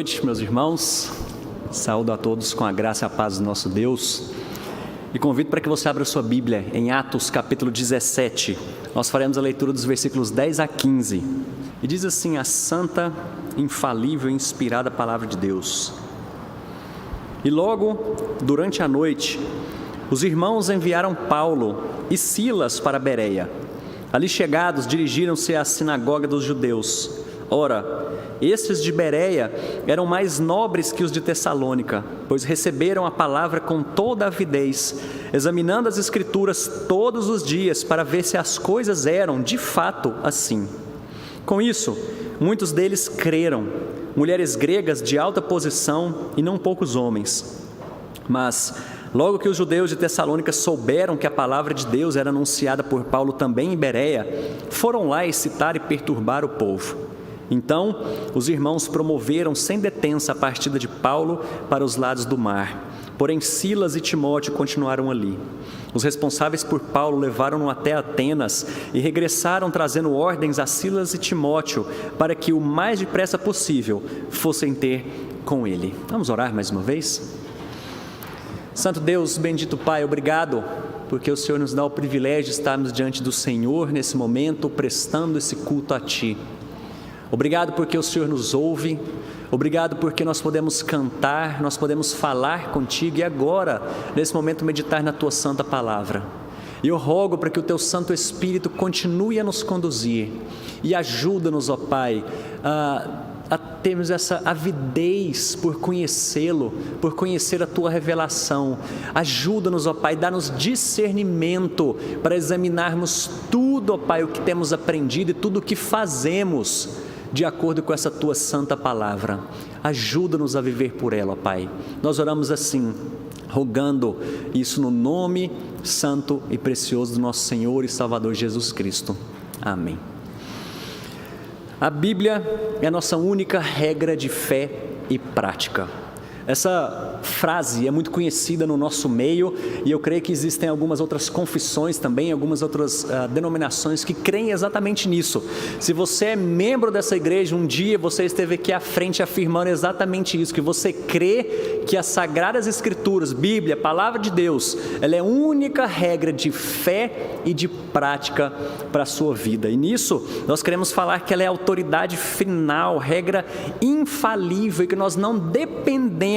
noite, meus irmãos. Saúdo a todos com a graça e a paz do nosso Deus. E convido para que você abra sua Bíblia em Atos capítulo 17. Nós faremos a leitura dos versículos 10 a 15. E diz assim a santa, infalível e inspirada palavra de Deus. E logo, durante a noite, os irmãos enviaram Paulo e Silas para Bereia. Ali chegados, dirigiram-se à sinagoga dos judeus. Ora, estes de Bereia eram mais nobres que os de Tessalônica, pois receberam a palavra com toda avidez, examinando as Escrituras todos os dias para ver se as coisas eram de fato assim. Com isso, muitos deles creram, mulheres gregas de alta posição e não poucos homens. Mas, logo que os judeus de Tessalônica souberam que a palavra de Deus era anunciada por Paulo também em Bereia, foram lá excitar e perturbar o povo. Então, os irmãos promoveram sem detença a partida de Paulo para os lados do mar. Porém, Silas e Timóteo continuaram ali. Os responsáveis por Paulo levaram-no até Atenas e regressaram trazendo ordens a Silas e Timóteo para que o mais depressa possível fossem ter com ele. Vamos orar mais uma vez? Santo Deus, bendito Pai, obrigado porque o Senhor nos dá o privilégio de estarmos diante do Senhor nesse momento, prestando esse culto a Ti. Obrigado porque o Senhor nos ouve, obrigado porque nós podemos cantar, nós podemos falar contigo e agora, nesse momento, meditar na Tua santa palavra. E eu rogo para que o Teu Santo Espírito continue a nos conduzir e ajuda-nos, ó Pai, a termos essa avidez por conhecê-lo, por conhecer a Tua revelação. Ajuda-nos, ó Pai, dá-nos discernimento para examinarmos tudo, ó Pai, o que temos aprendido e tudo o que fazemos de acordo com essa Tua santa palavra. Ajuda-nos a viver por ela, ó Pai. Nós oramos assim, rogando isso no nome santo e precioso do nosso Senhor e Salvador Jesus Cristo. Amém. A Bíblia é a nossa única regra de fé e prática. Essa frase é muito conhecida no nosso meio e eu creio que existem algumas outras confissões também, algumas outras denominações que creem exatamente nisso. Se você é membro dessa igreja, um dia você esteve aqui à frente afirmando exatamente isso, que você crê que as Sagradas Escrituras, Bíblia, Palavra de Deus, ela é a única regra de fé e de prática para a sua vida. E nisso nós queremos falar que ela é a autoridade final, regra infalível e que nós não dependemos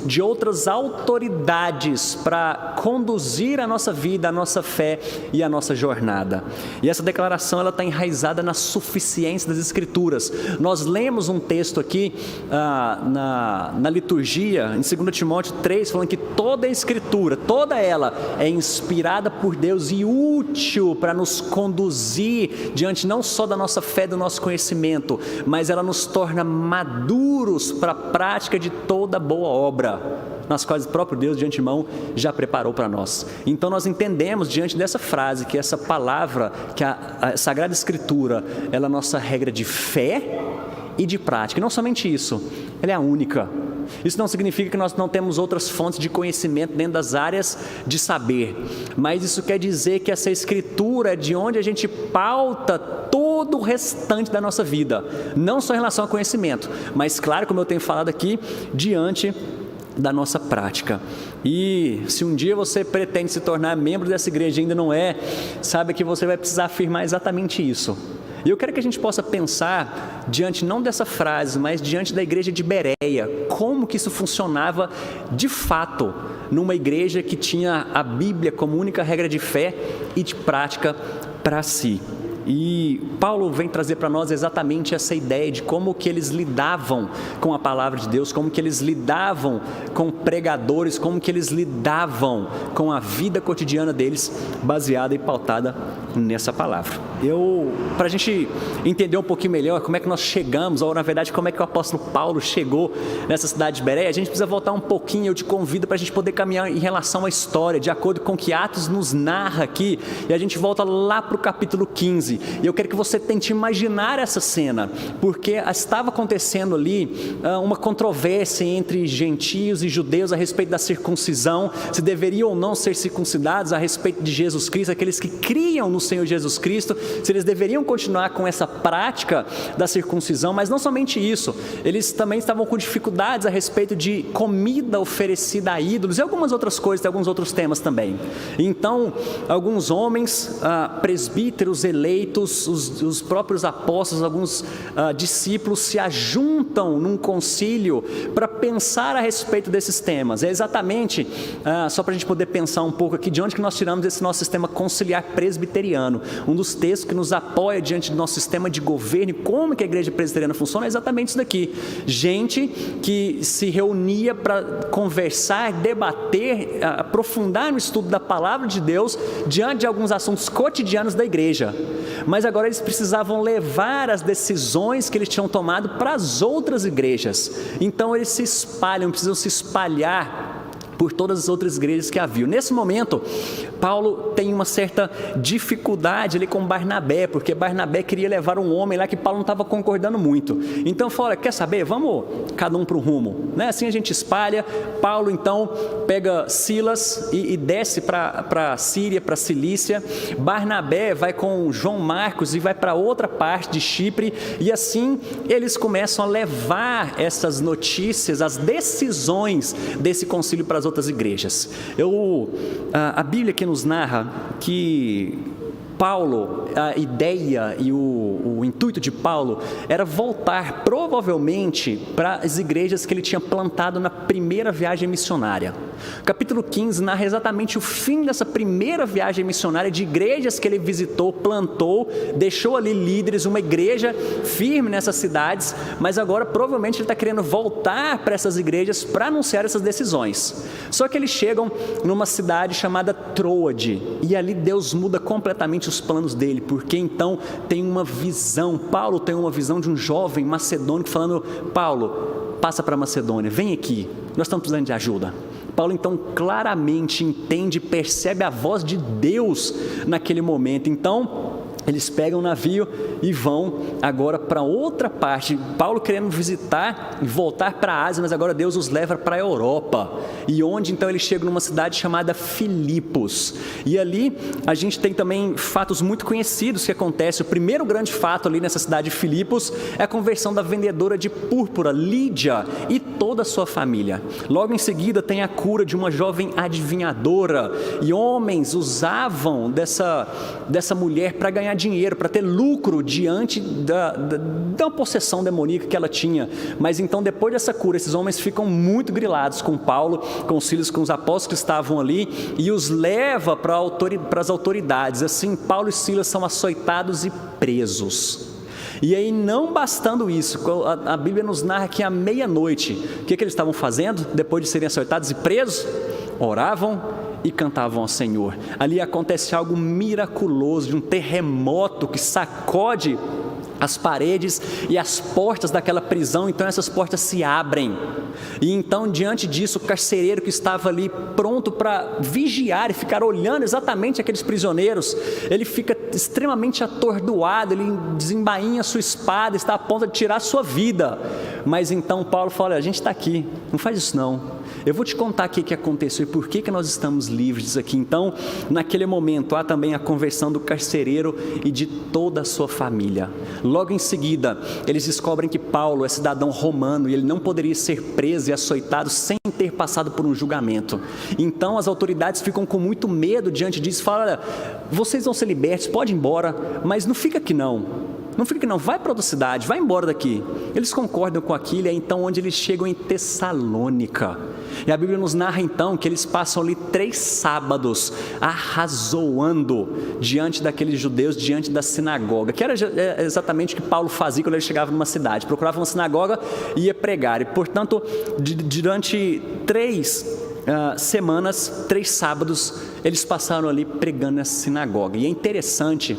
de outras autoridades para conduzir a nossa vida, a nossa fé e a nossa jornada. E essa declaração ela está enraizada na suficiência das Escrituras. Nós lemos um texto aqui na liturgia, em 2 Timóteo 3, falando que toda a Escritura, toda ela é inspirada por Deus e útil para nos conduzir diante não só da nossa fé, do nosso conhecimento, mas ela nos torna maduros para a prática de toda boa obra, nas quais o próprio Deus de antemão já preparou para nós. Então nós entendemos diante dessa frase que essa palavra, que a Sagrada Escritura, ela é a nossa regra de fé e de prática. E não somente isso, ela é a única. Isso não significa que nós não temos outras fontes de conhecimento dentro das áreas de saber, mas isso quer dizer que essa Escritura é de onde a gente pauta todo o restante da nossa vida, não só em relação ao conhecimento, mas claro, como eu tenho falado aqui, diante da nossa prática. E se um dia você pretende se tornar membro dessa igreja e ainda não é, saiba que você vai precisar afirmar exatamente isso. E eu quero que a gente possa pensar diante não dessa frase, mas diante da igreja de Bereia, como que isso funcionava de fato numa igreja que tinha a Bíblia como única regra de fé e de prática para si. E Paulo vem trazer para nós exatamente essa ideia de como que eles lidavam com a palavra de Deus, como que eles lidavam com pregadores, como que eles lidavam com a vida cotidiana deles, baseada e pautada nessa palavra. Para a gente entender um pouquinho melhor como é que nós chegamos, ou na verdade como é que o apóstolo Paulo chegou nessa cidade de Bereia, a gente precisa voltar um pouquinho. Eu te convido para a gente poder caminhar em relação à história, de acordo com o que Atos nos narra aqui, e a gente volta lá para o capítulo 15. 14, e eu quero que você tente imaginar essa cena, porque estava acontecendo ali uma controvérsia entre gentios e judeus a respeito da circuncisão, se deveriam ou não ser circuncidados, a respeito de Jesus Cristo, aqueles que criam no Senhor Jesus Cristo, se eles deveriam continuar com essa prática da circuncisão. Mas não somente isso, eles também estavam com dificuldades a respeito de comida oferecida a ídolos e algumas outras coisas, alguns outros temas também. Então, alguns homens, presbíteros eleitos, os próprios apóstolos, alguns discípulos se ajuntam num concílio para pensar a respeito desses temas. É exatamente, só para a gente poder pensar um pouco aqui, de onde que nós tiramos esse nosso sistema conciliar presbiteriano. Um dos textos que nos apoia diante do nosso sistema de governo e como que a igreja presbiteriana funciona é exatamente isso daqui. Gente que se reunia para conversar, debater, aprofundar no estudo da palavra de Deus diante de alguns assuntos cotidianos da igreja. Mas agora eles precisavam levar as decisões que eles tinham tomado para as outras igrejas. Então eles se espalham, precisam se espalhar por todas as outras igrejas que haviam. Nesse momento, Paulo tem uma certa dificuldade ali com Barnabé, porque Barnabé queria levar um homem lá que Paulo não estava concordando muito. Então fala, quer saber? Vamos cada um para um rumo, né? Assim a gente espalha. Paulo então pega Silas e desce para Síria, para Cilícia. Barnabé vai com João Marcos e vai para outra parte de Chipre, e assim eles começam a levar essas notícias, as decisões desse concílio para as outras igrejas. A Bíblia aqui nos narra que Paulo, a ideia e o intuito de Paulo era voltar provavelmente para as igrejas que ele tinha plantado na primeira viagem missionária. O capítulo 15 narra exatamente o fim dessa primeira viagem missionária, de igrejas que ele visitou, plantou, deixou ali líderes, uma igreja firme nessas cidades, mas agora provavelmente ele está querendo voltar para essas igrejas para anunciar essas decisões. Só que eles chegam numa cidade chamada Troade, e ali Deus muda completamente os planos dele, porque então tem uma visão. Paulo tem uma visão de um jovem macedônico falando: Paulo, passa para Macedônia, vem aqui, nós estamos precisando de ajuda. Paulo então claramente entende, percebe a voz de Deus naquele momento. Então eles pegam o navio e vão agora para outra parte. Paulo querendo visitar e voltar para a Ásia, mas agora Deus os leva para a Europa. E onde então eles chegam numa cidade chamada Filipos. E ali a gente tem também fatos muito conhecidos que acontecem. O primeiro grande fato ali nessa cidade de Filipos é a conversão da vendedora de púrpura, Lídia, e toda a sua família. Logo em seguida tem a cura de uma jovem adivinhadora. E homens usavam dessa mulher para ganhar dinheiro, para ter lucro diante da possessão demoníaca que ela tinha. Mas então, depois dessa cura, esses homens ficam muito grilados com Paulo, com Silas, com os apóstolos que estavam ali, e os leva para as autoridades. Assim, Paulo e Silas são açoitados e presos. E aí, não bastando isso, a Bíblia nos narra que à meia-noite, o que eles estavam fazendo depois de serem açoitados e presos? Oravam e cantavam ao Senhor. Ali acontece algo miraculoso, de um terremoto que sacode as paredes e as portas daquela prisão. Então essas portas se abrem, e então diante disso o carcereiro que estava ali pronto para vigiar e ficar olhando exatamente aqueles prisioneiros, ele fica extremamente atordoado, ele desembainha sua espada, está a ponto de tirar a sua vida. Mas então Paulo fala: a gente está aqui, não faz isso não, eu vou te contar o que aconteceu e por que nós estamos livres disso aqui. Então, naquele momento, há também a conversão do carcereiro e de toda a sua família. Logo em seguida, eles descobrem que Paulo é cidadão romano e ele não poderia ser preso e açoitado sem ter passado por um julgamento. Então, as autoridades ficam com muito medo diante disso e falam: olha, vocês vão ser libertos, pode ir embora, mas não fica aqui não. Não fica aqui não, vai para outra cidade, vai embora daqui. Eles concordam com aquilo, é então onde eles chegam em Tessalônica. E a Bíblia nos narra então que eles passam ali 3 sábados arrazoando diante daqueles judeus, diante da sinagoga, que era exatamente o que Paulo fazia quando ele chegava numa cidade, procurava uma sinagoga e ia pregar. E portanto, durante 3 semanas, 3 sábados, eles passaram ali pregando nessa sinagoga. E é interessante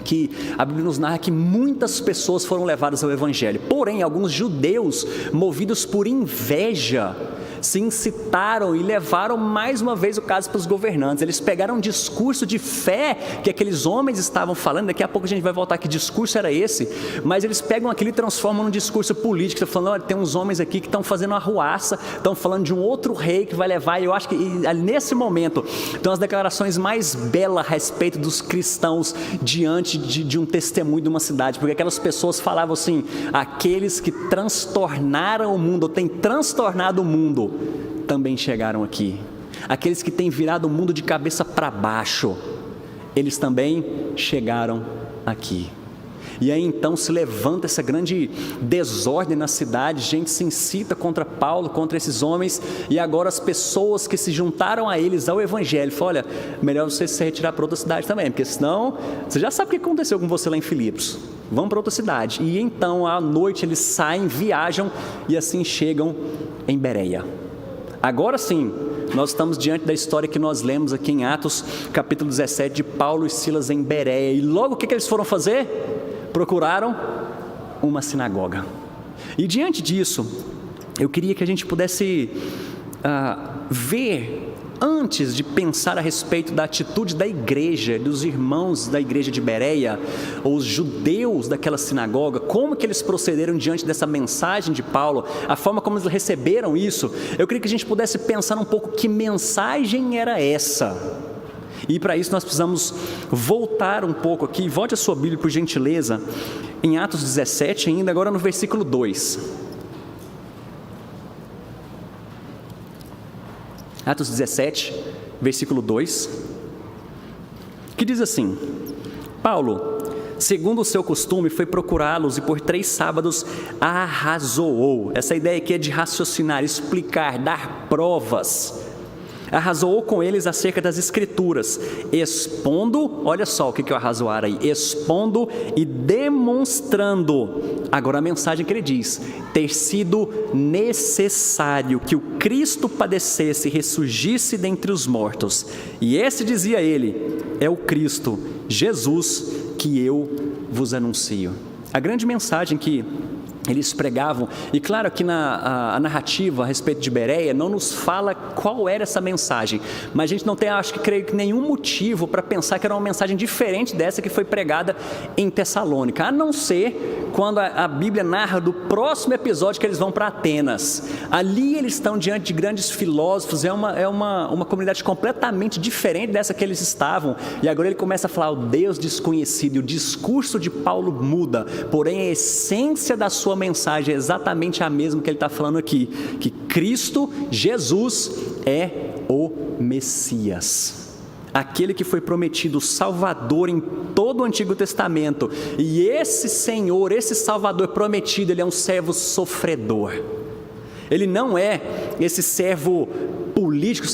que a Bíblia nos narra que muitas pessoas foram levadas ao Evangelho. Porém, alguns judeus, movidos por inveja se incitaram e levaram mais uma vez o caso para os governantes. Eles pegaram um discurso de fé que aqueles homens estavam falando, daqui a pouco a gente vai voltar que discurso era esse, mas eles pegam aquilo e transformam num discurso político, estão falando, olha, tem uns homens aqui que estão fazendo uma arruaça, estão falando de um outro rei que vai levar, e eu acho que nesse momento estão as declarações mais belas a respeito dos cristãos diante de um testemunho de uma cidade, porque aquelas pessoas falavam assim, aqueles que transtornaram o mundo, ou têm transtornado o mundo, também chegaram aqui. Aqueles que têm virado o mundo de cabeça para baixo, eles também chegaram aqui. E aí então se levanta essa grande desordem na cidade, gente se incita contra Paulo, contra esses homens, e agora as pessoas que se juntaram a eles, ao evangelho, falam, olha, melhor você se retirar para outra cidade também, porque senão, você já sabe o que aconteceu com você lá em Filipos, vamos para outra cidade. E então à noite eles saem, viajam, e assim chegam em Bereia. Agora sim, nós estamos diante da história que nós lemos aqui em Atos, capítulo 17, de Paulo e Silas em Bereia, e logo o que eles foram fazer? Procuraram uma sinagoga. E diante disso, eu queria que a gente pudesse ver, antes de pensar a respeito da atitude da igreja, dos irmãos da igreja de Bereia, ou os judeus daquela sinagoga, como que eles procederam diante dessa mensagem de Paulo, a forma como eles receberam isso. Eu queria que a gente pudesse pensar um pouco que mensagem era essa. E para isso nós precisamos voltar um pouco aqui, volte a sua Bíblia por gentileza, em Atos 17 ainda, agora no versículo 2. Atos 17, versículo 2, que diz assim, Paulo, segundo o seu costume, foi procurá-los e por 3 sábados arrazoou. Essa ideia aqui é de raciocinar, explicar, dar provas. Arrazoou com eles acerca das Escrituras, expondo, olha só o que é o arrazoar aí, expondo e demonstrando, agora a mensagem que ele diz, ter sido necessário que o Cristo padecesse e ressurgisse dentre os mortos, e esse, dizia ele, é o Cristo, Jesus, que eu vos anuncio. A grande mensagem que eles pregavam, e claro que a narrativa a respeito de Bereia não nos fala qual era essa mensagem, mas a gente não tem, acho que creio que nenhum motivo para pensar que era uma mensagem diferente dessa que foi pregada em Tessalônica, a não ser quando a Bíblia narra do próximo episódio que eles vão para Atenas. Ali eles estão diante de grandes filósofos, é uma comunidade completamente diferente dessa que eles estavam, e agora ele começa a falar o Deus desconhecido, e o discurso de Paulo muda, porém a essência da sua mensagem é exatamente a mesma que ele está falando aqui, que Cristo, Jesus, é o Messias, aquele que foi prometido Salvador em todo o Antigo Testamento, e esse Senhor, esse Salvador prometido, ele é um servo sofredor, ele não é esse servo político,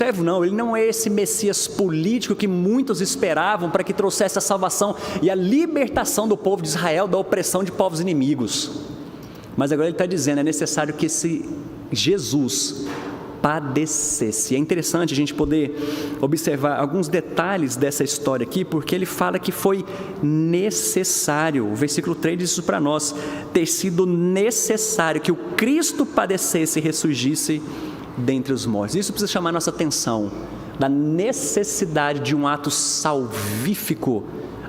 ele não é esse Messias político que muitos esperavam para que trouxesse a salvação e a libertação do povo de Israel da opressão de povos inimigos. Mas agora ele está dizendo, é necessário que esse Jesus padecesse. É interessante a gente poder observar alguns detalhes dessa história aqui, porque ele fala que foi necessário, o versículo 3 diz isso para nós, ter sido necessário que o Cristo padecesse e ressurgisse dentre os mortos. Isso precisa chamar a nossa atenção, da necessidade de um ato salvífico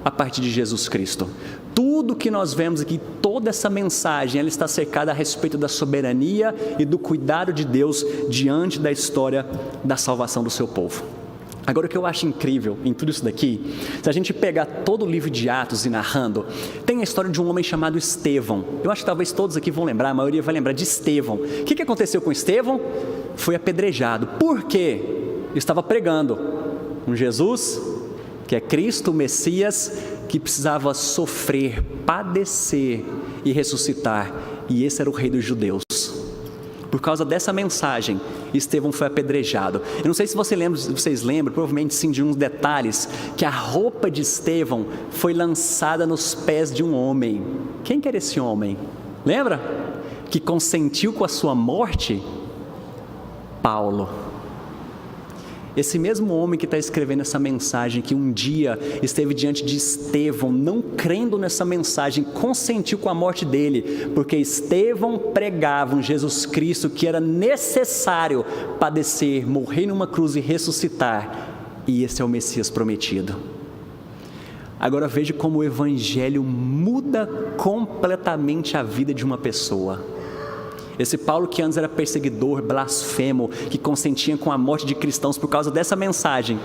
a partir de Jesus Cristo. Tudo que nós vemos aqui, toda essa mensagem, ela está cercada a respeito da soberania e do cuidado de Deus diante da história da salvação do seu povo. Agora, o que eu acho incrível em tudo isso daqui, se a gente pegar todo o livro de Atos e narrando, tem a história de um homem chamado Estevão. Eu acho que talvez todos aqui vão lembrar, a maioria vai lembrar de Estevão. O que aconteceu com Estevão? Foi apedrejado. Por quê? Estava pregando um Jesus, que é Cristo, o Messias, que precisava sofrer, padecer e ressuscitar, e esse era o rei dos judeus. Por causa dessa mensagem, Estevão foi apedrejado. Eu não sei se vocês lembram, provavelmente sim, de uns detalhes, que a roupa de Estevão foi lançada nos pés de um homem. Quem que era esse homem? Lembra? Que consentiu com a sua morte? Paulo. esse mesmo homem que está escrevendo essa mensagem, que um dia esteve diante de Estevão, não crendo nessa mensagem, consentiu com a morte dele, porque Estevão pregava um Jesus Cristo que era necessário padecer, morrer numa cruz e ressuscitar, e esse é o Messias prometido. Agora veja como o Evangelho muda completamente a vida de uma pessoa. Esse Paulo que antes era perseguidor, blasfemo, que consentia com a morte de cristãos por causa dessa mensagem,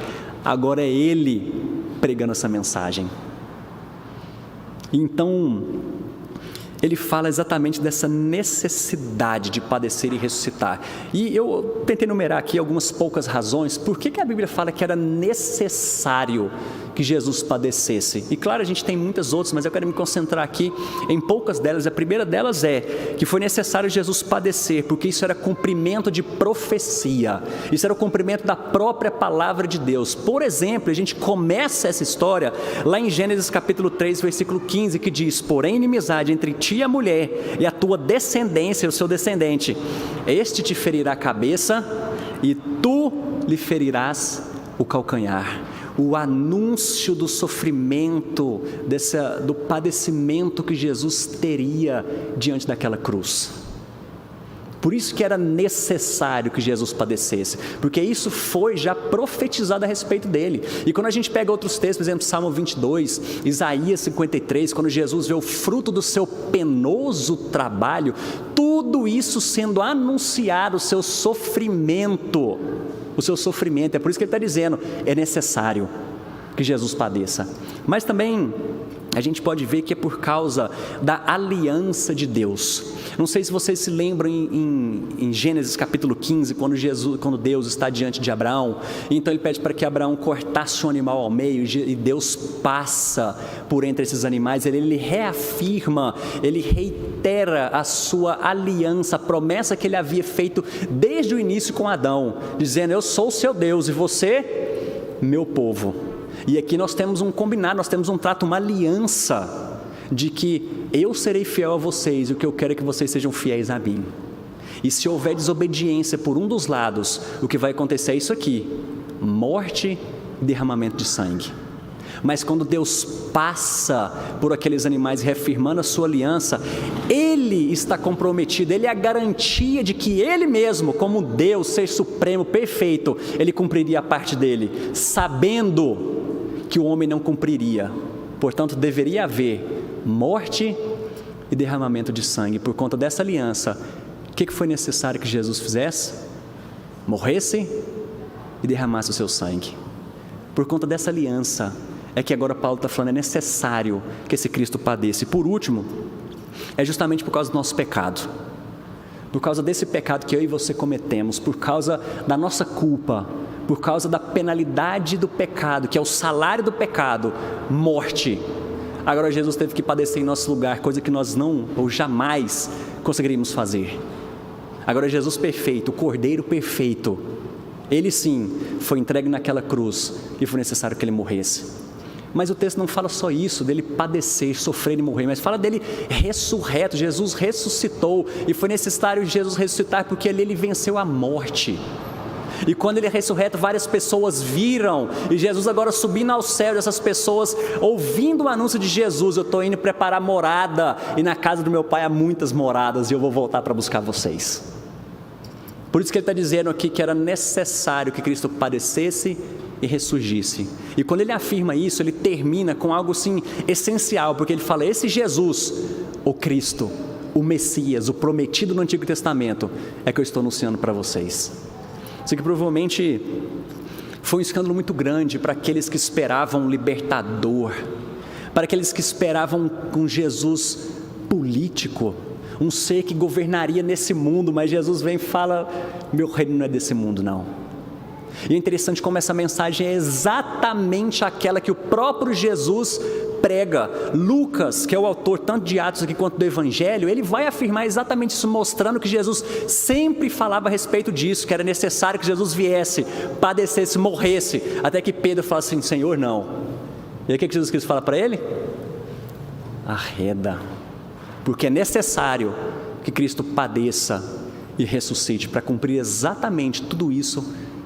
agora é ele pregando essa mensagem. Então, ele fala exatamente dessa necessidade de padecer e ressuscitar. E eu tentei enumerar aqui algumas poucas razões por que a Bíblia fala que era necessário que Jesus padecesse. E claro, a gente tem muitas outras, mas eu quero me concentrar aqui em poucas delas. A primeira delas é que foi necessário Jesus padecer, porque isso era cumprimento de profecia, isso era o cumprimento da própria palavra de Deus. Por exemplo, a gente começa essa história lá em Gênesis capítulo 3, versículo 15, que diz: porém inimizade entre ti e a mulher, e a tua descendência e o seu descendente, este te ferirá a cabeça, e tu lhe ferirás o calcanhar. O anúncio do sofrimento, do padecimento que Jesus teria diante daquela cruz. Por isso que era necessário que Jesus padecesse, porque isso foi já profetizado a respeito dele. E quando a gente pega outros textos, por exemplo, Salmo 22, Isaías 53, quando Jesus vê o fruto do seu penoso trabalho, tudo isso sendo anunciado, o seu sofrimento. É por isso que ele está dizendo, é necessário que Jesus padeça. Mas também a gente pode ver que é por causa da aliança de Deus. Não sei se vocês se lembram em Gênesis capítulo 15, quando Deus está diante de Abraão, então ele pede para que Abraão cortasse um animal ao meio, e Deus passa por entre esses animais, ele reafirma, ele reitera a sua aliança, a promessa que ele havia feito desde o início com Adão, dizendo: eu sou o seu Deus e você, meu povo. E aqui nós temos um combinado, nós temos um trato, uma aliança, de que eu serei fiel a vocês, e o que eu quero é que vocês sejam fiéis a mim. E se houver desobediência por um dos lados, o que vai acontecer é isso aqui: morte e derramamento de sangue. Mas quando Deus passa por aqueles animais reafirmando a sua aliança, Ele está comprometido, Ele é a garantia de que Ele mesmo, como Deus, ser supremo, perfeito, Ele cumpriria a parte dele, sabendo que o homem não cumpriria. Portanto, deveria haver morte e derramamento de sangue. Por conta dessa aliança, o que foi necessário que Jesus fizesse? Morresse e derramasse o seu sangue. Por conta dessa aliança é que agora Paulo está falando, é necessário que esse Cristo padeça. E por último, é justamente por causa do nosso pecado. Por causa desse pecado que eu e você cometemos, por causa da nossa culpa, por causa da penalidade do pecado, que é o salário do pecado, morte. Agora Jesus teve que padecer em nosso lugar, coisa que nós não, ou jamais, conseguiríamos fazer. Agora Jesus perfeito, o Cordeiro perfeito, Ele sim foi entregue naquela cruz, e foi necessário que Ele morresse. Mas o texto não fala só isso, dele padecer, sofrer e morrer, mas fala dele ressurreto. Jesus ressuscitou, e foi necessário Jesus ressuscitar, porque ali Ele venceu a morte. E quando Ele é ressurreto, várias pessoas viram, e Jesus agora subindo ao céu, essas pessoas ouvindo o anúncio de Jesus: eu estou indo preparar morada, e na casa do meu Pai há muitas moradas, e eu vou voltar para buscar vocês. Por isso que Ele está dizendo aqui que era necessário que Cristo padecesse e ressurgisse. E quando Ele afirma isso, Ele termina com algo assim essencial, porque Ele fala: esse Jesus, o Cristo, o Messias, o prometido no Antigo Testamento, é que eu estou anunciando para vocês. Isso aqui provavelmente foi um escândalo muito grande para aqueles que esperavam um libertador, para aqueles que esperavam um Jesus político, um ser que governaria nesse mundo, mas Jesus vem e fala: meu reino não é desse mundo não. E é interessante como essa mensagem é exatamente aquela que o próprio Jesus prega. Lucas, que é o autor tanto de Atos aqui quanto do Evangelho, ele vai afirmar exatamente isso, mostrando que Jesus sempre falava a respeito disso, que era necessário que Jesus viesse, padecesse, morresse, até que Pedro fala assim: Senhor, não. E aí o que Jesus Cristo fala para ele? Arreda, porque é necessário que Cristo padeça e ressuscite, para cumprir exatamente tudo isso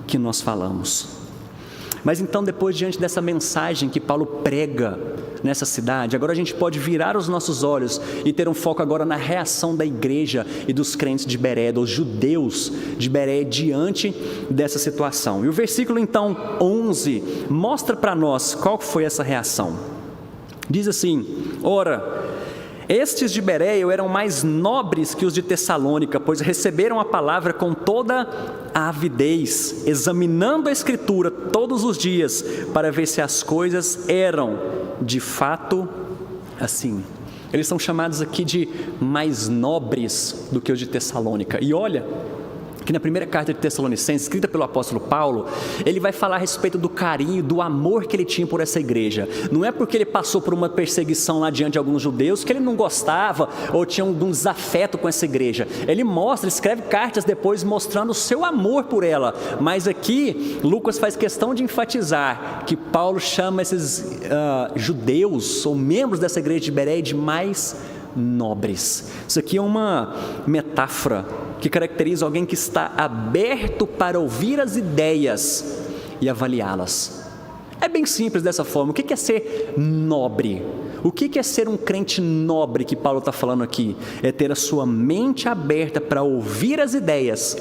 que nós falamos. Mas então, depois, diante dessa mensagem que Paulo prega nessa cidade, agora a gente pode virar os nossos olhos e ter um foco agora na reação da igreja e dos crentes de Bereia, dos judeus de Bereia, diante dessa situação. E o versículo então 11 mostra para nós qual foi essa reação. Diz assim: ora, estes de Bereia eram mais nobres que os de Tessalônica, pois receberam a palavra com toda a avidez, examinando a Escritura todos os dias, para ver se as coisas eram de fato assim. Eles são chamados aqui de mais nobres do que os de Tessalônica. E olha que na primeira carta de Tessalonicenses, escrita pelo apóstolo Paulo, ele vai falar a respeito do carinho, do amor que ele tinha por essa igreja. Não é porque ele passou por uma perseguição lá diante de alguns judeus que ele não gostava ou tinha um desafeto com essa igreja. Ele escreve cartas depois mostrando o seu amor por ela. Mas aqui, Lucas faz questão de enfatizar que Paulo chama esses judeus ou membros dessa igreja de Bereia de mais nobres. Isso aqui é uma metáfora que caracteriza alguém que está aberto para ouvir as ideias e avaliá-las. É bem simples dessa forma. O que é ser nobre? O que é ser um crente nobre que Paulo está falando aqui? É ter a sua mente aberta para ouvir as ideias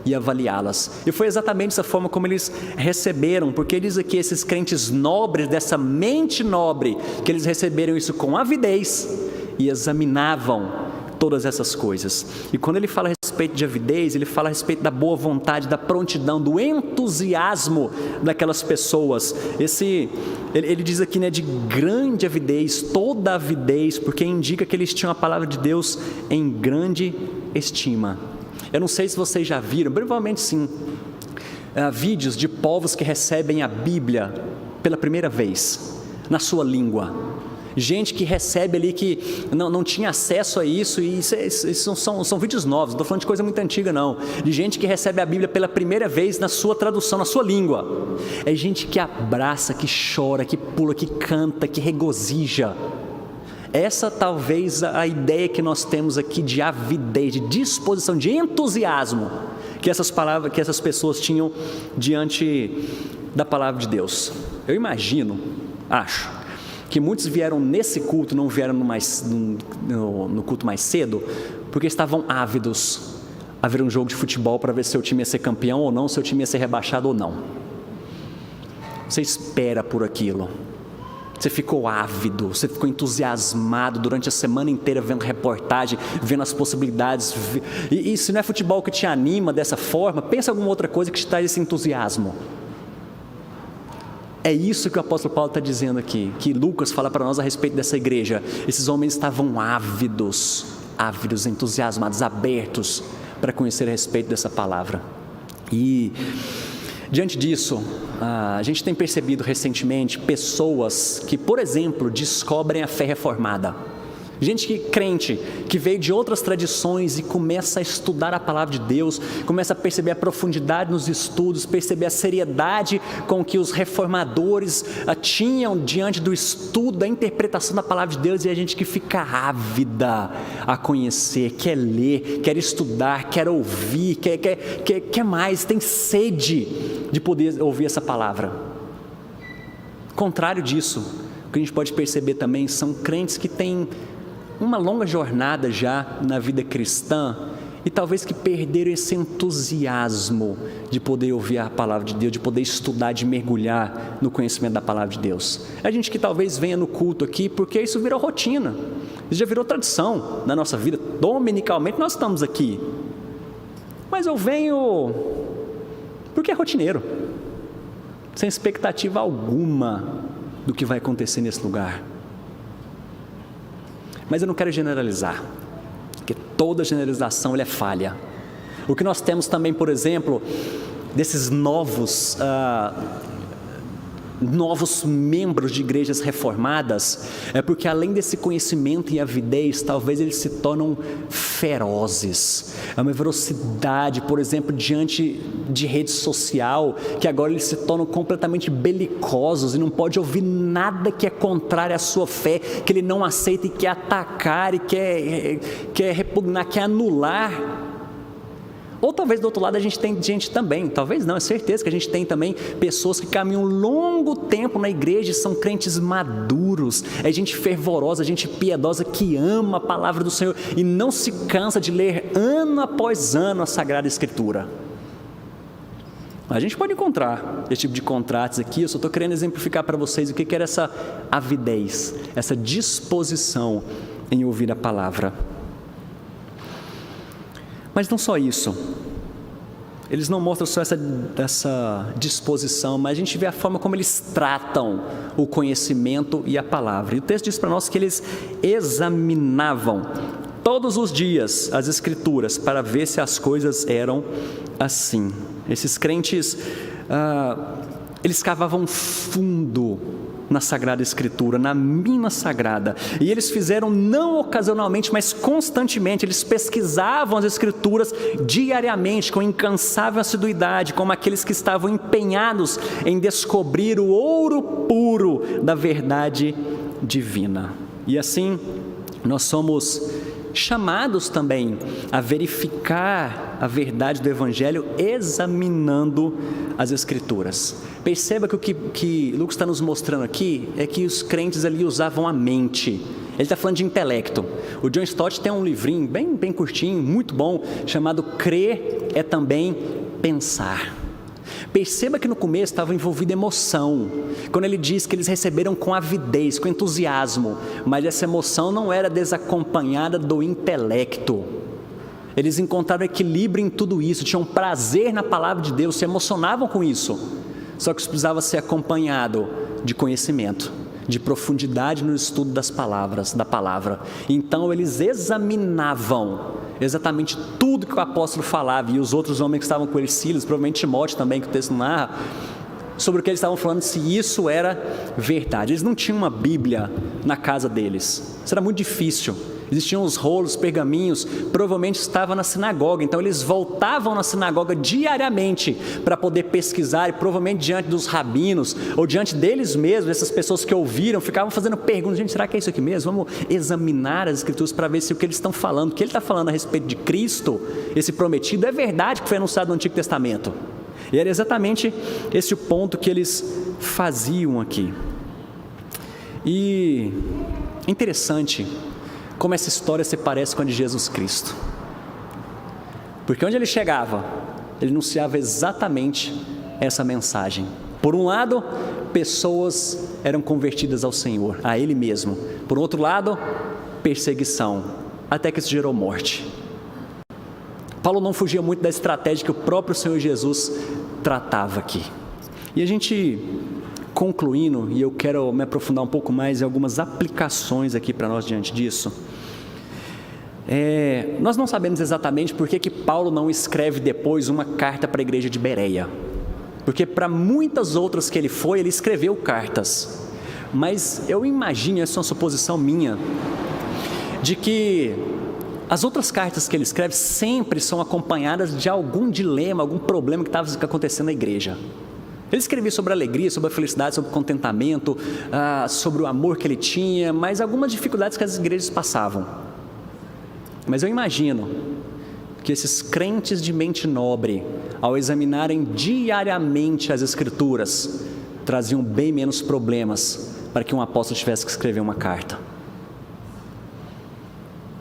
e avaliá-las. E foi exatamente dessa forma como eles receberam, porque diz aqui esses crentes nobres, dessa mente nobre, que eles receberam isso com avidez e examinavam todas essas coisas. E quando ele fala a respeito de avidez, ele fala a respeito da boa vontade, da prontidão, do entusiasmo daquelas pessoas. Ele diz aqui, de grande avidez, toda avidez, porque indica que eles tinham a palavra de Deus em grande estima. Eu não sei se vocês já viram, provavelmente sim, vídeos de povos que recebem a Bíblia pela primeira vez, na sua língua. Gente que recebe ali que não tinha acesso a isso, e isso são vídeos novos, não estou falando de coisa muito antiga não, de gente que recebe a Bíblia pela primeira vez na sua tradução, na sua língua. É gente que abraça, que chora, que pula, que canta, que regozija. Essa talvez a ideia que nós temos aqui de avidez, de disposição, de entusiasmo que essas pessoas tinham diante da palavra de Deus. Eu imagino, acho que muitos vieram nesse culto, não vieram no culto mais cedo, porque estavam ávidos a ver um jogo de futebol para ver se seu time ia ser campeão ou não, se seu time ia ser rebaixado ou não. Você espera por aquilo, você ficou ávido, você ficou entusiasmado durante a semana inteira vendo reportagem, vendo as possibilidades, e se não é futebol que te anima dessa forma, pensa em alguma outra coisa que te traz esse entusiasmo. É isso que o apóstolo Paulo está dizendo aqui, que Lucas fala para nós a respeito dessa igreja. Esses homens estavam ávidos, entusiasmados, abertos para conhecer a respeito dessa palavra. E diante disso, a gente tem percebido recentemente pessoas que, por exemplo, descobrem a fé reformada. Gente crente, que veio de outras tradições e começa a estudar a palavra de Deus, começa a perceber a profundidade nos estudos, perceber a seriedade com que os reformadores tinham diante do estudo, da interpretação da palavra de Deus, e a gente que fica ávida a conhecer, quer ler, quer estudar, quer ouvir, quer mais, tem sede de poder ouvir essa palavra. Contrário disso, o que a gente pode perceber também são crentes que têm uma longa jornada já na vida cristã e talvez que perderam esse entusiasmo de poder ouvir a palavra de Deus, de poder estudar, de mergulhar no conhecimento da palavra de Deus. A gente que talvez venha no culto aqui porque isso virou rotina, isso já virou tradição na nossa vida. Dominicalmente nós estamos aqui, mas eu venho porque é rotineiro, sem expectativa alguma do que vai acontecer nesse lugar. Mas eu não quero generalizar, porque toda generalização é falha. O que nós temos também, por exemplo, desses novos membros de igrejas reformadas, é porque além desse conhecimento e avidez, talvez eles se tornam ferozes. É uma velocidade, por exemplo, diante de rede social, que agora eles se tornam completamente belicosos e não pode ouvir nada que é contrário à sua fé, que ele não aceita e quer atacar e quer repugnar, quer anular. Ou talvez do outro lado a gente tem gente também, talvez não, é certeza que a gente tem também pessoas que caminham um longo tempo na igreja e são crentes maduros, é gente fervorosa, gente piedosa que ama a palavra do Senhor e não se cansa de ler ano após ano a Sagrada Escritura. A gente pode encontrar esse tipo de contratos aqui, eu só estou querendo exemplificar para vocês o que era essa avidez, essa disposição em ouvir a palavra. Mas não só isso, eles não mostram só essa disposição, mas a gente vê a forma como eles tratam o conhecimento e a palavra. E o texto diz para nós que eles examinavam todos os dias as Escrituras para ver se as coisas eram assim. Esses crentes, eles cavavam fundo na Sagrada Escritura, na mina sagrada, e eles fizeram não ocasionalmente, mas constantemente. Eles pesquisavam as Escrituras diariamente, com incansável assiduidade, como aqueles que estavam empenhados em descobrir o ouro puro da verdade divina. E assim, nós somos chamados também a verificar a verdade do Evangelho examinando as Escrituras. Perceba que o que Lucas está nos mostrando aqui é que os crentes ali usavam a mente. Ele está falando de intelecto. O John Stott tem um livrinho bem curtinho, muito bom, chamado Crer é também Pensar. Perceba que no começo estava envolvida emoção, quando ele diz que eles receberam com avidez, com entusiasmo, mas essa emoção não era desacompanhada do intelecto. Eles encontraram equilíbrio em tudo isso, tinham prazer na palavra de Deus, se emocionavam com isso, só que isso precisava ser acompanhado de conhecimento, de profundidade no estudo das palavras, da palavra. Então eles examinavam exatamente tudo que o apóstolo falava, e os outros homens que estavam com ele, Silas, provavelmente Timóteo também, que o texto narra, sobre o que eles estavam falando, se isso era verdade. Eles não tinham uma Bíblia na casa deles, isso era muito difícil. Existiam os rolos, pergaminhos, provavelmente estavam na sinagoga, então eles voltavam na sinagoga diariamente para poder pesquisar, e provavelmente diante dos rabinos, ou diante deles mesmos, essas pessoas que ouviram, ficavam fazendo perguntas: gente, será que é isso aqui mesmo? Vamos examinar as Escrituras para ver se o que eles estão falando, o que ele está falando a respeito de Cristo, esse prometido, é verdade que foi anunciado no Antigo Testamento. E era exatamente esse o ponto que eles faziam aqui. E é interessante como essa história se parece com a de Jesus Cristo, porque onde ele chegava, ele anunciava exatamente essa mensagem. Por um lado, pessoas eram convertidas ao Senhor, a Ele mesmo. Por outro lado, perseguição, até que isso gerou morte. Paulo não fugia muito da estratégia que o próprio Senhor Jesus tratava aqui. E a gente, concluindo, e eu quero me aprofundar um pouco mais em algumas aplicações aqui para nós diante disso. Nós não sabemos exatamente por que Paulo não escreve depois uma carta para a igreja de Bereia, porque para muitas outras que ele foi, ele escreveu cartas, mas eu imagino, essa é uma suposição minha, de que as outras cartas que ele escreve sempre são acompanhadas de algum dilema, algum problema que estava acontecendo na igreja. Ele escrevia sobre a alegria, sobre a felicidade, sobre o contentamento, sobre o amor que ele tinha, mas algumas dificuldades que as igrejas passavam. Mas eu imagino que esses crentes de mente nobre, ao examinarem diariamente as Escrituras, traziam bem menos problemas para que um apóstolo tivesse que escrever uma carta.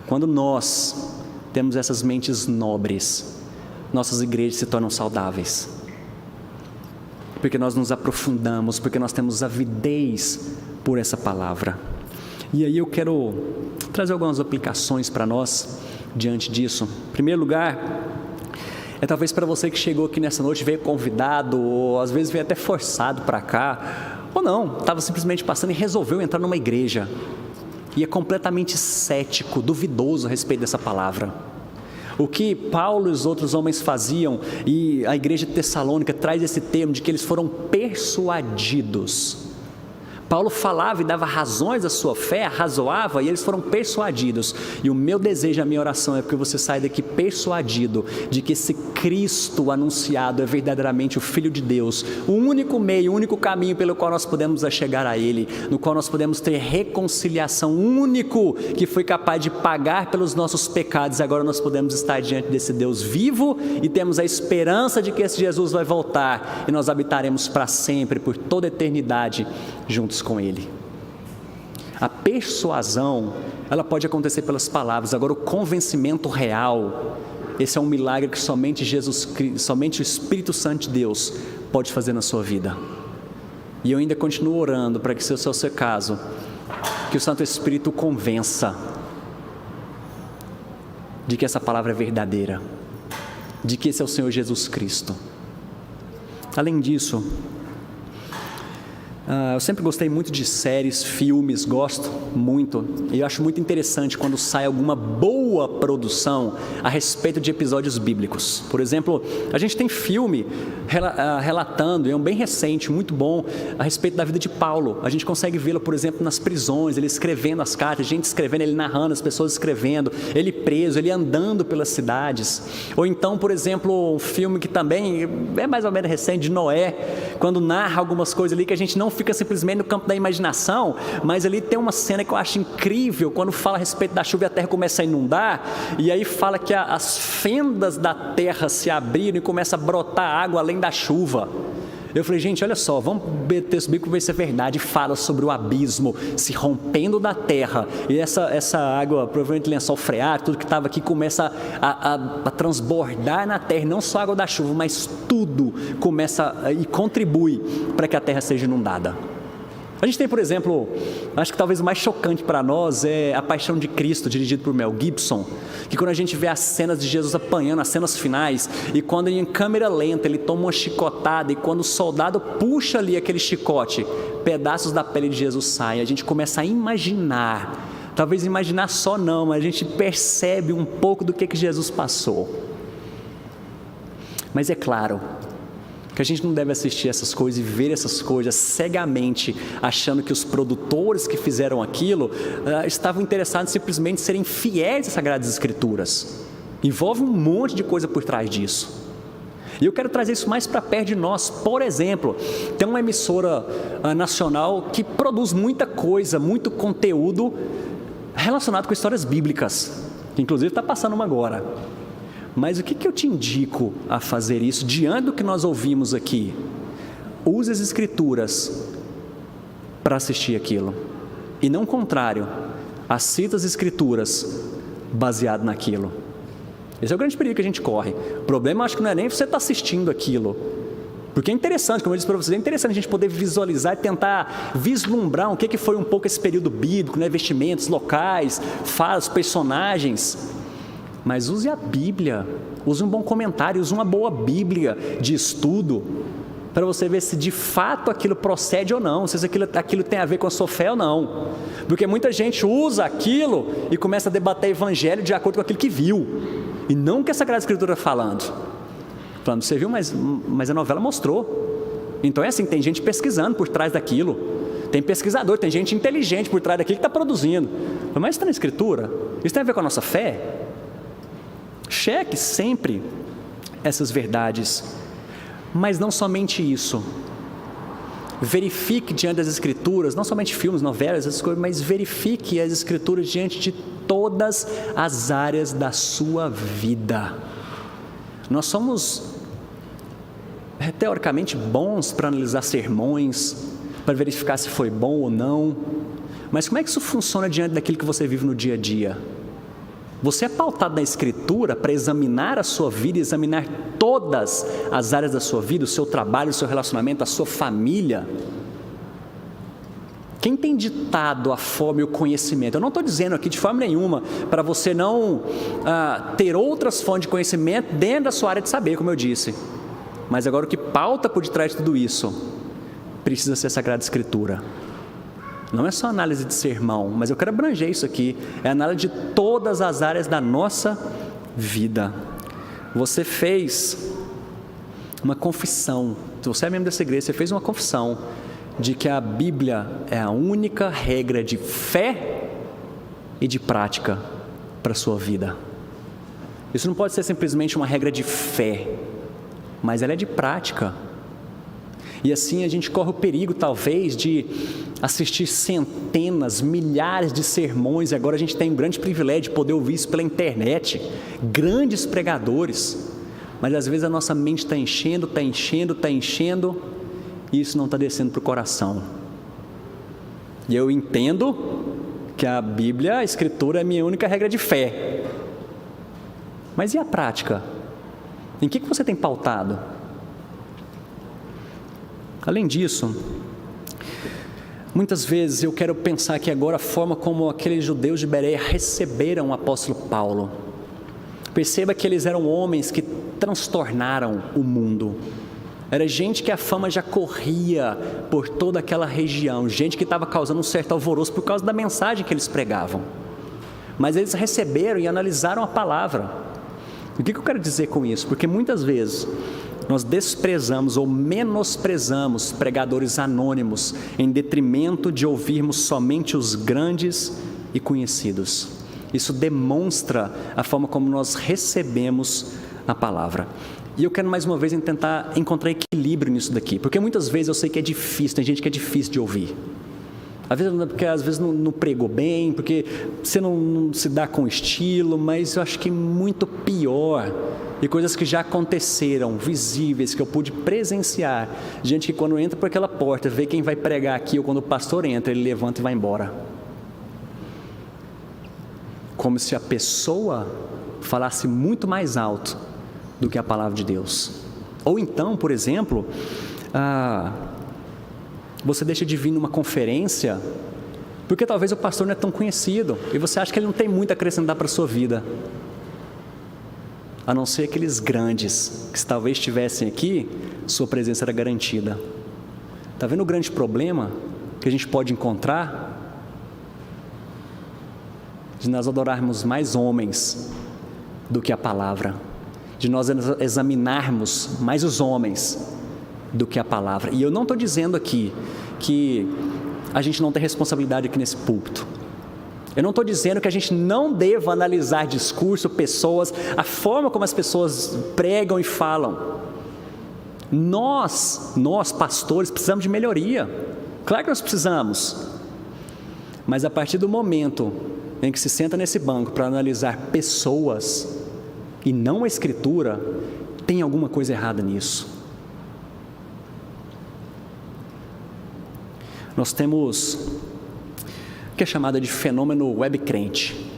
Quando nós temos essas mentes nobres, nossas igrejas se tornam saudáveis, porque nós nos aprofundamos, porque nós temos avidez por essa palavra. E aí eu quero trazer algumas aplicações para nós diante disso. Em primeiro lugar, talvez para você que chegou aqui nessa noite, veio convidado, ou às vezes veio até forçado para cá, ou não, estava simplesmente passando e resolveu entrar numa igreja, e é completamente cético, duvidoso a respeito dessa palavra. O que Paulo e os outros homens faziam, e a igreja de Tessalônica traz esse termo de que eles foram persuadidos. Paulo falava e dava razões à sua fé, arrazoava, e eles foram persuadidos. E o meu desejo, a minha oração é que você saia daqui persuadido de que esse Cristo anunciado é verdadeiramente o Filho de Deus, o único meio, o único caminho pelo qual nós podemos chegar a Ele, no qual nós podemos ter reconciliação, o único que foi capaz de pagar pelos nossos pecados. Agora nós podemos estar diante desse Deus vivo e temos a esperança de que esse Jesus vai voltar e nós habitaremos para sempre, por toda a eternidade, juntos com Ele. A persuasão, ela pode acontecer pelas palavras. Agora o convencimento real, esse é um milagre que somente Jesus Cristo, somente o Espírito Santo de Deus pode fazer na sua vida. E eu ainda continuo orando para que, se esse é o seu caso, que o Santo Espírito o convença de que essa palavra é verdadeira, de que esse é o Senhor Jesus Cristo. Além disso, eu sempre gostei muito de séries, filmes, gosto muito, e eu acho muito interessante quando sai alguma boa produção a respeito de episódios bíblicos. Por exemplo, a gente tem filme relatando, e é um bem recente, muito bom, a respeito da vida de Paulo. A gente consegue vê-lo, por exemplo, nas prisões, ele escrevendo as cartas, gente escrevendo, ele narrando, as pessoas escrevendo, ele preso, ele andando pelas cidades. Ou então, por exemplo, um filme que também é mais ou menos recente, de Noé, quando narra algumas coisas ali que a gente não fica simplesmente no campo da imaginação, mas ali tem uma cena que eu acho incrível, quando fala a respeito da chuva e a terra começa a inundar, e aí fala que as fendas da terra se abriram e começa a brotar água além da chuva. Eu falei, gente, olha só, vamos ver o texto bíblico, ver se é verdade. Fala sobre o abismo se rompendo da terra, e essa água, provavelmente lençol freático, tudo que estava aqui começa a transbordar na terra, não só a água da chuva, mas tudo começa e contribui para que a terra seja inundada. A gente tem, por exemplo, acho que talvez o mais chocante para nós é A Paixão de Cristo, dirigido por Mel Gibson, que quando a gente vê as cenas de Jesus apanhando, as cenas finais, e quando em câmera lenta ele toma uma chicotada, e quando o soldado puxa ali aquele chicote, pedaços da pele de Jesus saem, a gente começa a imaginar, talvez imaginar só não, mas a gente percebe um pouco do que Jesus passou. Mas é claro que a gente não deve assistir essas coisas e ver essas coisas cegamente, achando que os produtores que fizeram aquilo estavam interessados em simplesmente serem fiéis às Sagradas Escrituras. Envolve um monte de coisa por trás disso. E eu quero trazer isso mais para perto de nós. Por exemplo, tem uma emissora nacional que produz muita coisa, muito conteúdo relacionado com histórias bíblicas, que inclusive está passando uma agora. Mas o que eu te indico a fazer isso diante do que nós ouvimos aqui? Use as Escrituras para assistir aquilo, e não o contrário, assista as Escrituras baseado naquilo. Esse é o grande perigo que a gente corre. O problema, acho que não é nem você estar assistindo aquilo, porque é interessante, como eu disse para vocês, é interessante a gente poder visualizar e tentar vislumbrar o que foi um pouco esse período bíblico, né? Vestimentos, locais, falas, personagens. Mas use a Bíblia, use um bom comentário, use uma boa Bíblia de estudo, para você ver se de fato aquilo procede ou não, se aquilo tem a ver com a sua fé ou não. Porque muita gente usa aquilo e começa a debater evangelho de acordo com aquilo que viu, e não o que a Sagrada Escritura falando, você viu, mas a novela mostrou. Então é assim, tem gente pesquisando por trás daquilo, tem pesquisador, tem gente inteligente por trás daquilo que está produzindo. Mas isso está na Escritura? Isso tem a ver com a nossa fé? Cheque sempre essas verdades, mas não somente isso. Verifique diante das Escrituras, não somente filmes, novelas, essas coisas, mas verifique as Escrituras diante de todas as áreas da sua vida. Nós somos teoricamente bons para analisar sermões, para verificar se foi bom ou não, mas como é que isso funciona diante daquilo que você vive no dia a dia? Você é pautado na Escritura para examinar a sua vida, examinar todas as áreas da sua vida, o seu trabalho, o seu relacionamento, a sua família. Quem tem ditado a fome e o conhecimento? Eu não estou dizendo aqui de forma nenhuma para você não ter outras fontes de conhecimento dentro da sua área de saber, como eu disse. Mas agora o que pauta por detrás de tudo isso precisa ser a Sagrada Escritura. Não é só análise de sermão, mas eu quero abranger isso aqui. É análise de todas as áreas da nossa vida. Você fez uma confissão. Se você é membro dessa igreja, você fez uma confissão de que a Bíblia é a única regra de fé e de prática para a sua vida. Isso não pode ser simplesmente uma regra de fé, mas ela é de prática. E assim a gente corre o perigo, talvez, de assistir centenas, milhares de sermões, e agora a gente tem um grande privilégio de poder ouvir isso pela internet, grandes pregadores, mas às vezes a nossa mente está enchendo, e isso não está descendo para o coração. E eu entendo que a Bíblia, a Escritura, é a minha única regra de fé, mas e a prática? Em que você tem pautado? Além disso, muitas vezes eu quero pensar aqui agora a forma como aqueles judeus de Bereia receberam o apóstolo Paulo. Perceba que eles eram homens que transtornaram o mundo. Era gente que a fama já corria por toda aquela região, gente que estava causando um certo alvoroço por causa da mensagem que eles pregavam. Mas eles receberam e analisaram a palavra. O que eu quero dizer com isso? Porque muitas vezes nós desprezamos ou menosprezamos pregadores anônimos em detrimento de ouvirmos somente os grandes e conhecidos. Isso demonstra a forma como nós recebemos a palavra. E eu quero mais uma vez tentar encontrar equilíbrio nisso daqui, porque muitas vezes eu sei que é difícil, tem gente que é difícil de ouvir. Porque às vezes não pregou bem, porque você não se dá com estilo, mas eu acho que muito pior, e coisas que já aconteceram, visíveis, que eu pude presenciar, gente que quando entra por aquela porta, vê quem vai pregar aqui, ou quando o pastor entra, ele levanta e vai embora. Como se a pessoa falasse muito mais alto do que a palavra de Deus. Ou então, por exemplo, você deixa de vir numa conferência, porque talvez o pastor não é tão conhecido, e você acha que ele não tem muito a acrescentar para a sua vida, a não ser aqueles grandes, que se talvez estivessem aqui, sua presença era garantida. Está vendo o grande problema que a gente pode encontrar? De nós adorarmos mais homens do que a palavra, de nós examinarmos mais os homens do que a palavra. E eu não estou dizendo aqui que a gente não tem responsabilidade aqui nesse púlpito. Eu não estou dizendo que a gente não deva analisar discurso, pessoas, a forma como as pessoas pregam e falam. Nós pastores, precisamos de melhoria. Claro que nós precisamos. Mas a partir do momento em que se senta nesse banco para analisar pessoas e não a Escritura, tem alguma coisa errada nisso. Nós temos o que é chamado de fenômeno web crente.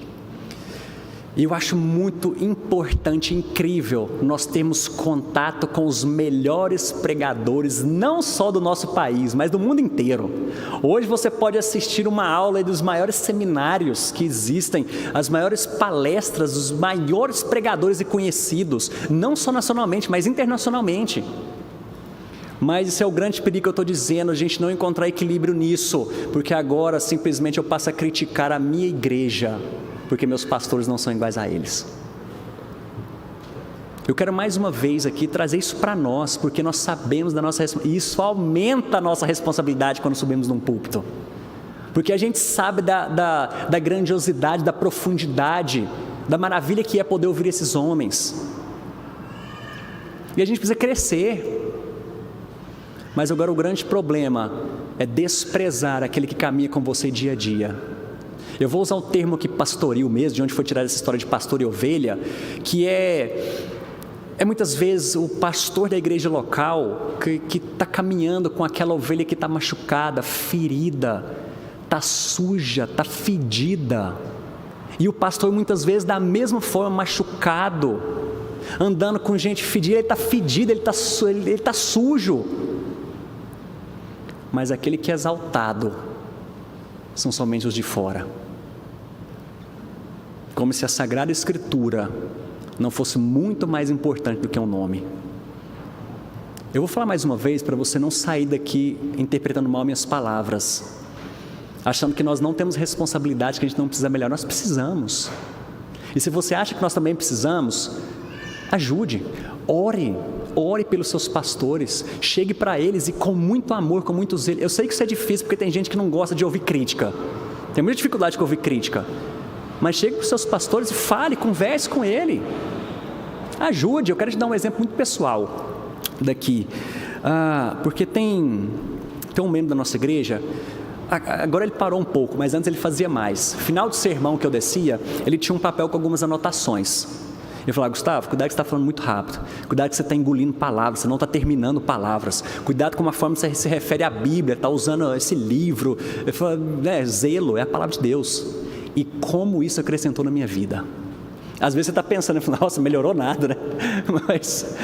E eu acho muito importante, incrível, nós termos contato com os melhores pregadores, não só do nosso país, mas do mundo inteiro. Hoje você pode assistir uma aula dos maiores seminários que existem, as maiores palestras dos maiores pregadores e conhecidos, não só nacionalmente, mas internacionalmente. Mas esse é o grande perigo que eu estou dizendo, a gente não encontrar equilíbrio nisso, porque agora simplesmente eu passo a criticar a minha igreja, porque meus pastores não são iguais a eles. Eu quero mais uma vez aqui trazer isso para nós, porque nós sabemos da nossa responsabilidade, e isso aumenta a nossa responsabilidade quando subimos num púlpito, porque a gente sabe da grandiosidade, da profundidade, da maravilha que é poder ouvir esses homens, e a gente precisa crescer. Mas agora o grande problema é desprezar aquele que caminha com você dia a dia. Eu vou usar o termo aqui pastoril mesmo, de onde foi tirada essa história de pastor e ovelha, que é muitas vezes o pastor da igreja local que está caminhando com aquela ovelha que está machucada, ferida, está suja, está fedida, e o pastor muitas vezes da mesma forma machucado, andando com gente fedida, ele está fedido, ele está sujo. Mas aquele que é exaltado são somente os de fora. Como se a Sagrada Escritura não fosse muito mais importante do que um nome. Eu vou falar mais uma vez para você não sair daqui interpretando mal minhas palavras, achando que nós não temos responsabilidade, que a gente não precisa melhorar. Nós precisamos. E se você acha que nós também precisamos, ajude, ore ore pelos seus pastores, chegue para eles e com muito amor, com muito zelo. Eu sei que isso é difícil porque tem gente que não gosta de ouvir crítica, tem muita dificuldade com ouvir crítica, mas chegue para os seus pastores e fale, converse com ele, ajude. Eu quero te dar um exemplo muito pessoal daqui, porque tem um membro da nossa igreja, agora ele parou um pouco, mas antes ele fazia mais. Final do sermão que eu descia, ele tinha um papel com algumas anotações. Ele falava: Gustavo, cuidado que você está falando muito rápido, cuidado que você está engolindo palavras, você não está terminando palavras, cuidado com a forma que você se refere à Bíblia, está usando esse livro. Ele falava: zelo é a palavra de Deus. E como isso acrescentou na minha vida. Às vezes você está pensando, nossa, melhorou nada, né? Mas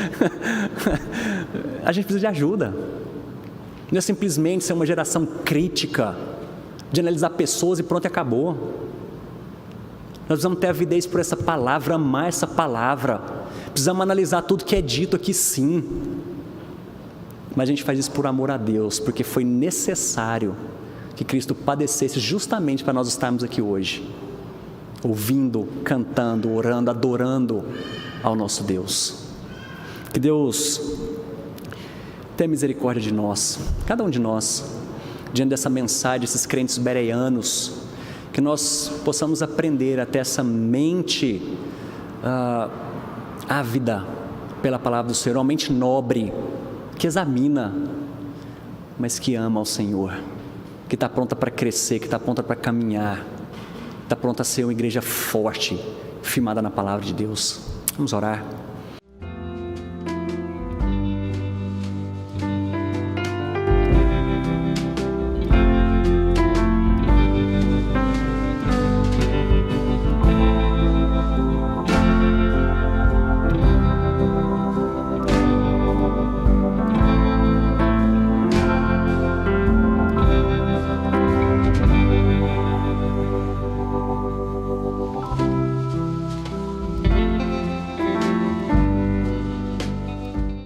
a gente precisa de ajuda. Não é simplesmente ser uma geração crítica, de analisar pessoas e pronto, acabou. Nós precisamos ter avidez por essa palavra, amar essa palavra. Precisamos analisar tudo que é dito aqui, sim. Mas a gente faz isso por amor a Deus, porque foi necessário que Cristo padecesse justamente para nós estarmos aqui hoje, ouvindo, cantando, orando, adorando ao nosso Deus. Que Deus tenha misericórdia de nós, cada um de nós, diante dessa mensagem, desses crentes bereanos, que nós possamos aprender a ter essa mente ávida pela palavra do Senhor, uma mente nobre, que examina, mas que ama ao Senhor, que está pronta para crescer, que está pronta para caminhar, está pronta a ser uma igreja forte, firmada na palavra de Deus. Vamos orar.